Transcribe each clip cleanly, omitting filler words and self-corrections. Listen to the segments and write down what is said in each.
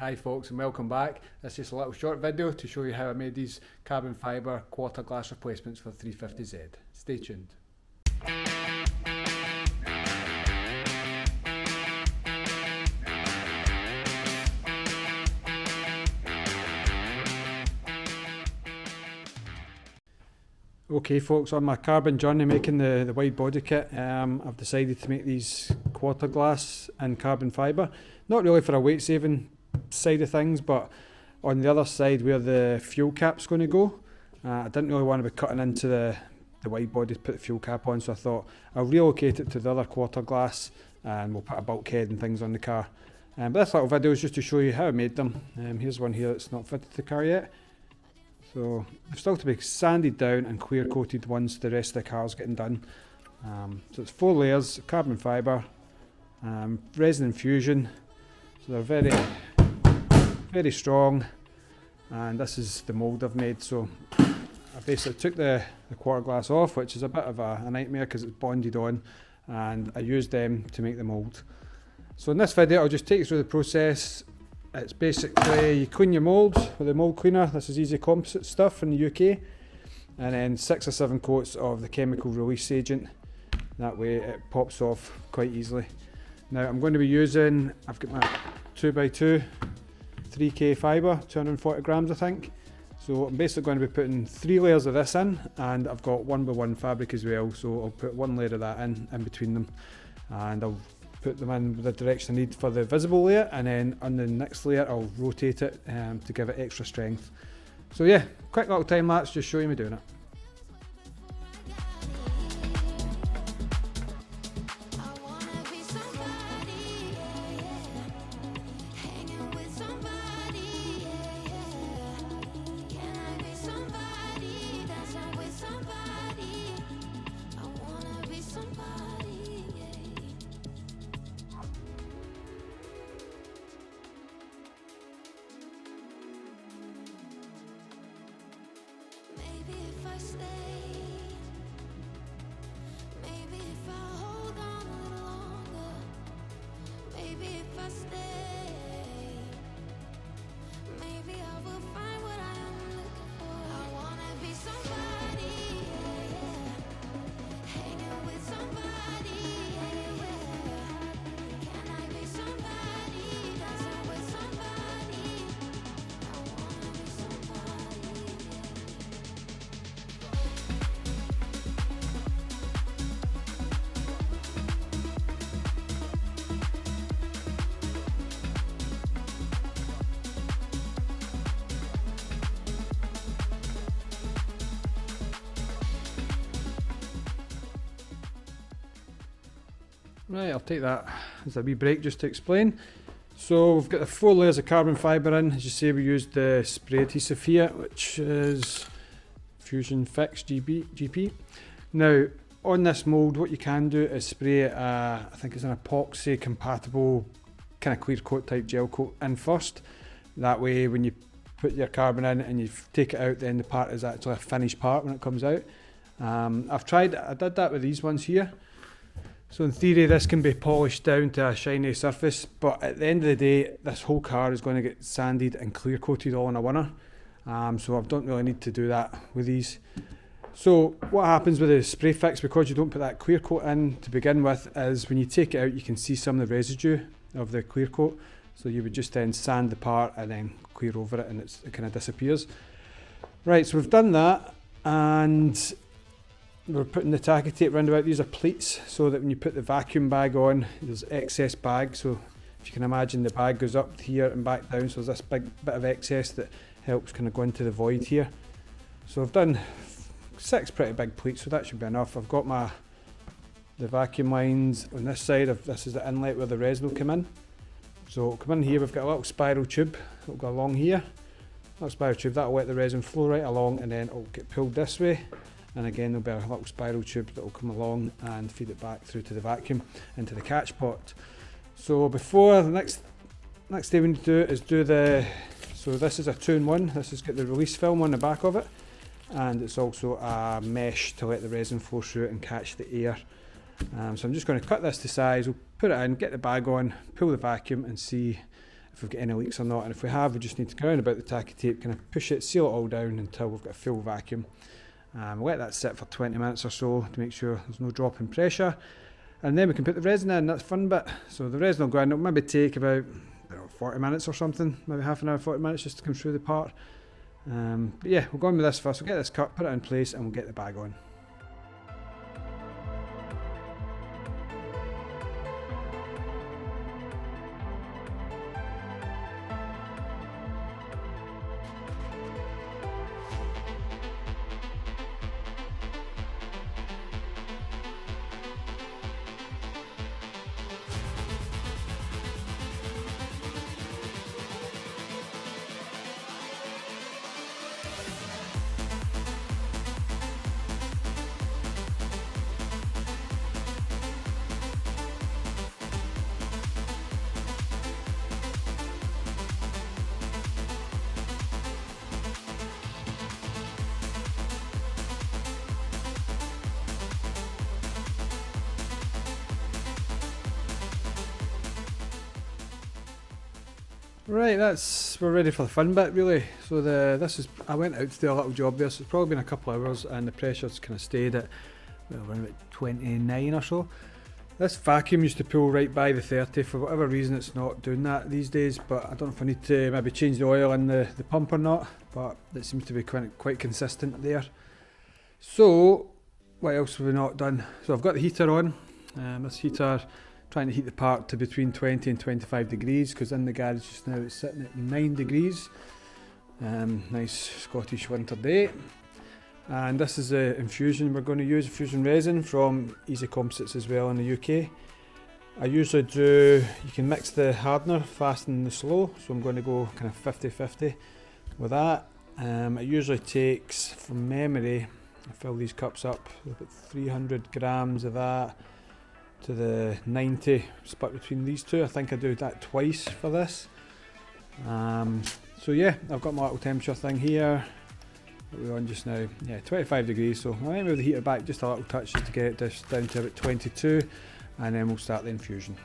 Hi folks and welcome back. This is just a little short video to show you how I made these carbon fibre quarter glass replacements for the 350Z. Stay tuned. Okay folks, on my carbon journey making the wide body kit, I've decided to make these quarter glass in carbon fibre. Not really for a weight saving side of things, but on the other side where the fuel cap's going to go, I didn't really want to be cutting into the wide body to put the fuel cap on, so I thought I'll relocate it to the other quarter glass and we'll put a bulkhead and things on the car. But this little video is just to show you how I made them. Here's one here that's not fitted to the car yet. So they're still to be sanded down and clear coated once the rest of the car's getting done. So it's 4 layers of carbon fibre, resin infusion, so they're very strong, and this is the mould I've made. So I basically took the quarter glass off, which is a bit of a nightmare because it's bonded on, and I used them to make the mould. So in this video I'll just take you through the process. It's basically you clean your mould with a mould cleaner. This is Easy Composite stuff from the UK, and then 6 or 7 coats of the chemical release agent. That way it pops off quite easily. Now I'm going to be using, I've got my 2x2 3K fibre, 240 grams I think. So I'm basically going to be putting 3 layers of this in, and I've got 1x1 fabric as well, so I'll put 1 layer of that in between them, and I'll put them in the direction I need for the visible layer, and then on the next layer I'll rotate it to give it extra strength. So yeah, quick little time lapse just showing me doing it. Right, I'll take that as a wee break just to explain. So we've got the 4 layers of carbon fibre in. As you say, we used the spray adhesive here, which is Fusion Fix GP. Now on this mould, what you can do is spray I think it's an epoxy compatible kind of clear coat type gel coat in first. That way when you put your carbon in and you take it out, then the part is actually a finished part when it comes out. I did that with these ones here. So in theory this can be polished down to a shiny surface, but at the end of the day this whole car is going to get sanded and clear coated all in a winner. So I don't really need to do that with these. So what happens with the spray fix, because you don't put that clear coat in to begin with, is when you take it out you can see some of the residue of the clear coat. So you would just then sand the part and then clear over it, and it kind of disappears. Right, so we've done that, and we're putting the tacky tape round about. These are pleats, so that when you put the vacuum bag on, there's excess bag. So if you can imagine, the bag goes up here and back down, so there's this big bit of excess that helps kind of go into the void here. So I've done 6 pretty big pleats, so that should be enough. I've got the vacuum lines on this side. This is the inlet where the resin will come in. So come in here, we've got a little spiral tube that'll go along here. Little spiral tube, that'll let the resin flow right along, and then it'll get pulled this way. And again there'll be a little spiral tube that will come along and feed it back through to the vacuum into the catch pot. So before, the next thing we need to do is so this is a 2-in-1. This has got the release film on the back of it, and it's also a mesh to let the resin flow through it and catch the air. So I'm just going to cut this to size, we'll put it in, get the bag on, pull the vacuum and see if we've got any leaks or not, and if we have, we just need to go around about the tacky tape, kind of push it, seal it all down until we've got a full vacuum. We'll let that sit for 20 minutes or so to make sure there's no drop in pressure, and then we can put the resin in. That's the fun bit. So the resin will go in, it'll maybe take about 40 minutes or something, maybe half an hour, 40 minutes just to come through the part. But yeah, we'll go in with this first. We'll get this cut, put it in place, and we'll get the bag on. Right, we're ready for the fun bit really. So I went out to do a little job there, so it's probably been a couple of hours, and the pressure's kind of stayed at around about 29 or so. This vacuum used to pull right by the 30. For whatever reason it's not doing that these days, but I don't know if I need to maybe change the oil in the pump or not, but it seems to be quite consistent there. So what else have we not done? So I've got the heater on. This heater, trying to heat the part to between 20 and 25 degrees, because in the garage just now it's sitting at 9 degrees. Nice Scottish winter day. And this is the infusion we're going to use, infusion resin from Easy Composites as well in the UK. I usually do, you can mix the hardener fast and the slow, so I'm going to go kind of 50-50 with that. It usually takes, from memory, I fill these cups up with about 300 grams of that to the 90 split between these two. I think I do that twice for this. So yeah, I've got my little temperature thing here. What are we on just now? Yeah, 25 degrees. So I might move the heater back just a little touch just to get it down to about 22, and then we'll start the infusion.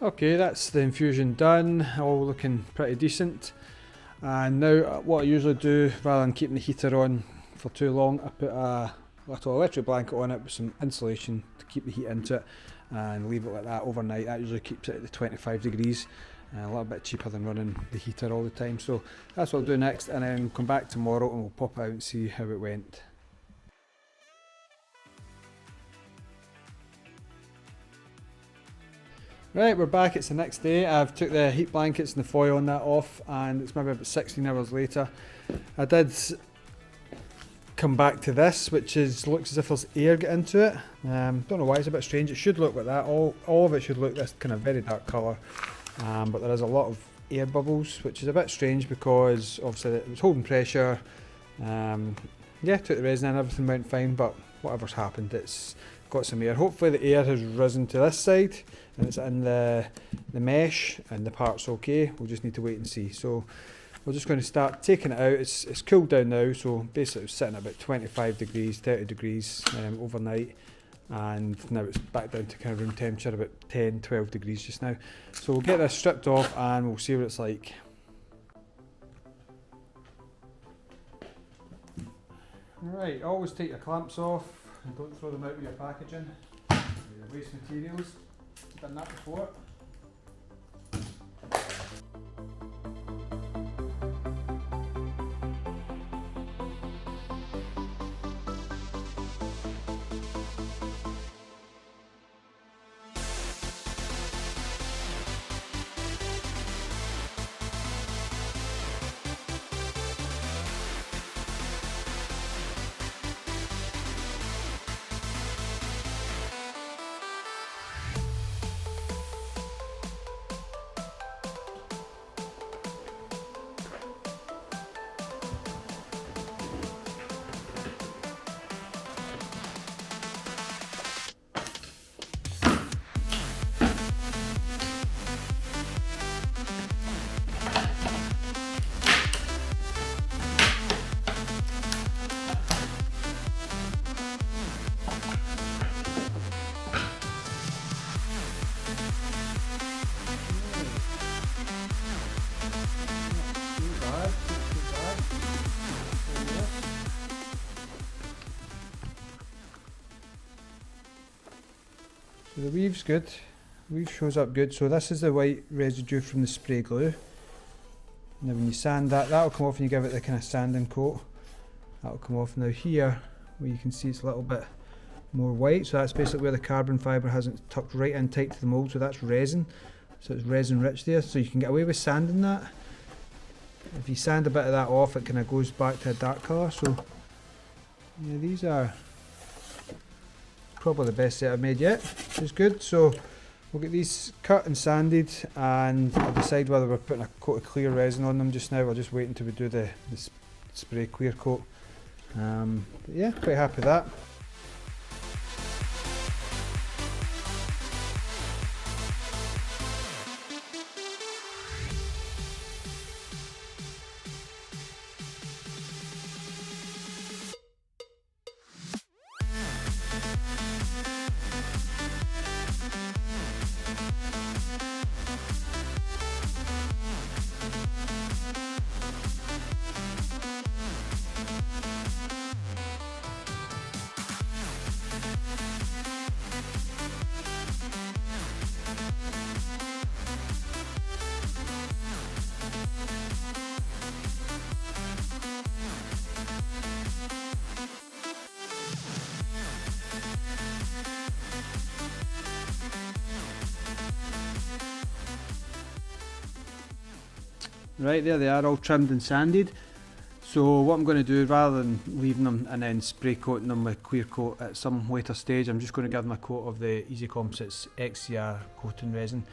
Okay, that's the infusion done, all looking pretty decent. And now what I usually do, rather than keeping the heater on for too long, I put a little electric blanket on it with some insulation to keep the heat into it, and leave it like that overnight. That usually keeps it at the 25 degrees, a little bit cheaper than running the heater all the time. So that's what I'll do next, and then we'll come back tomorrow and we'll pop out and see how it went. Right, we're back, it's the next day. I've took the heat blankets and the foil and that off, and it's maybe about 16 hours later. I did come back to this, which looks as if there's air get into it. Don't know why, it's a bit strange. It should look like that. All of it should look this kind of very dark colour, but there is a lot of air bubbles, which is a bit strange because obviously it was holding pressure. Yeah, took the resin in, everything went fine, but whatever's happened, it's got some air. Hopefully the air has risen to this side and it's in the mesh and the part's okay. We'll just need to wait and see. So we're just going to start taking it out. It's cooled down now, so basically it's sitting at about 25 degrees, 30 degrees overnight, and now it's back down to kind of room temperature, about 10, 12 degrees just now. So we'll get this stripped off and we'll see what it's like. Right, always take your clamps off and don't throw them out with your packaging. Your waste materials. Done that before. So the weave's good. The weave shows up good. So this is the white residue from the spray glue. Now when you sand that, that'll come off and you give it the kind of sanding coat. That'll come off. Now here, where you can see it's a little bit more white, so that's basically where the carbon fibre hasn't tucked right in tight to the mould, so that's resin. So it's resin rich there, so you can get away with sanding that. If you sand a bit of that off, it kind of goes back to a dark colour. So yeah, these are probably the best set I've made yet, which is good. So we'll get these cut and sanded, and I'll decide whether we're putting a coat of clear resin on them just now. I'll just wait until we do the spray clear coat. But yeah, quite happy with that. Right, there they are, all trimmed and sanded. So what I'm going to do, rather than leaving them and then spray coating them with clear coat at some later stage, I'm just going to give them a coat of the Easy Composites XCR coating resin.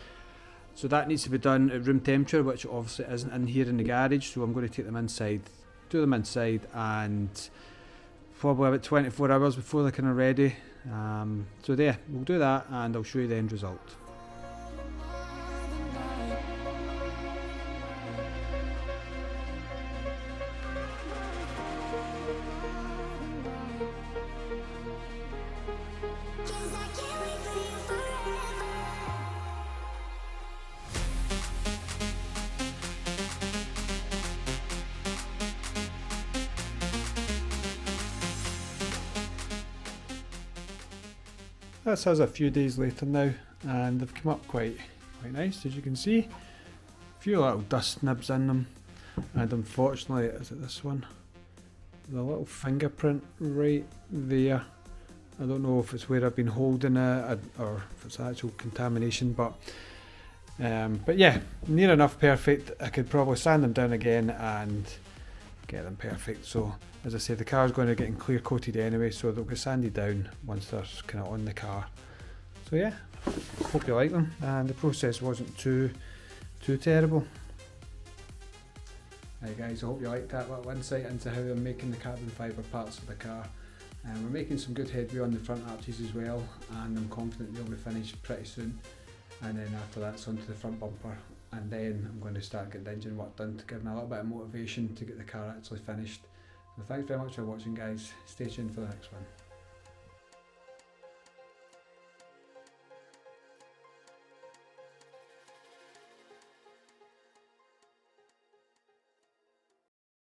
So that needs to be done at room temperature, which obviously isn't in here in the garage, so I'm going to take them inside, do them inside, and probably about 24 hours before they're kind of ready. So there, we'll do that and I'll show you the end result. This has a few days later now, and they've come up quite nice, as you can see. A few little dust nibs in them, and unfortunately, is it this one? The little fingerprint right there. I don't know if it's where I've been holding it or if it's actual contamination, but yeah, near enough perfect. I could probably sand them down again and get them perfect. So as I say, the car's going to get clear coated anyway, so they'll get sanded down once they're kind of on the car. So yeah, hope you like them, and the process wasn't too terrible. Hey guys, I hope you liked that little insight into how I'm making the carbon fibre parts of the car. We're making some good headway on the front arches as well, and I'm confident they'll be finished pretty soon. And then after that, it's onto the front bumper, and then I'm going to start getting the engine work done to give me a little bit of motivation to get the car actually finished. So thanks very much for watching guys, stay tuned for the next one.